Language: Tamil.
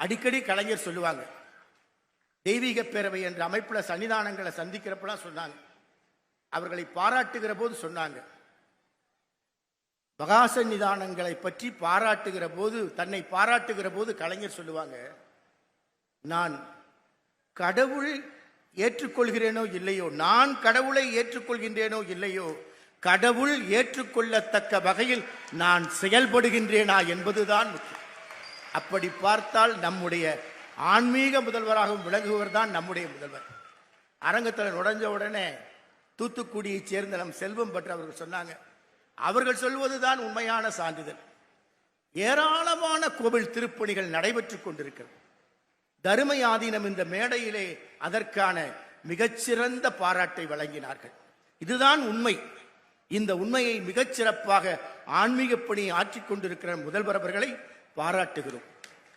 அடிக்கடி கலைஞர் சொல்லுவாங்க. தெய்வீக பேரவை என்ற அமைப்புல சன்னிதானங்களை சந்திக்கிறப்பெல்லாம் சொன்னாங்க. அவர்களை பாராட்டுகிற போது சொன்னாங்க, மகா சன்னிதானங்களை பற்றி பாராட்டுகிற போது, தன்னை பாராட்டுகிற போது கலைஞர் சொல்லுவாங்க, நான் கடவுள் ஏற்றுக்கொள்கிறேனோ இல்லையோ, நான் கடவுளை ஏற்றுக்கொள்கின்றேனோ இல்லையோ, கடவுள் ஏற்றுக்கொள்ளத்தக்க வகையில் நான் செயல்படுகின்றேனா என்பதுதான் முக்கியம். அப்படி பார்த்தால் நம்முடைய ஆன்மீக முதல்வராகவும் விளங்குவர் தான் நம்முடைய முதல்வர். அரங்கத்தில் நுழைஞ்ச உடனே தூத்துக்குடியைச் சேர்ந்த நம் செல்வம் பற்றி அவர்கள் சொன்னாங்க. அவர்கள் சொல்வதுதான் உண்மையான சான்றிதழ். ஏராளமான கோவில் திருப்பணிகள் நடைபெற்றுக் கொண்டிருக்கிறது. தருமை ஆதீனம் இந்த மேடையிலே அதற்கான மிகச்சிறந்த பாராட்டை வழங்கினார்கள். இதுதான் உண்மை. இந்த உண்மையை மிகச்சிறப்பாக ஆன்மீக பணியை ஆற்றிக் கொண்டிருக்கிற முதல்வர் அவர்களை பாராட்டுகிறோம்.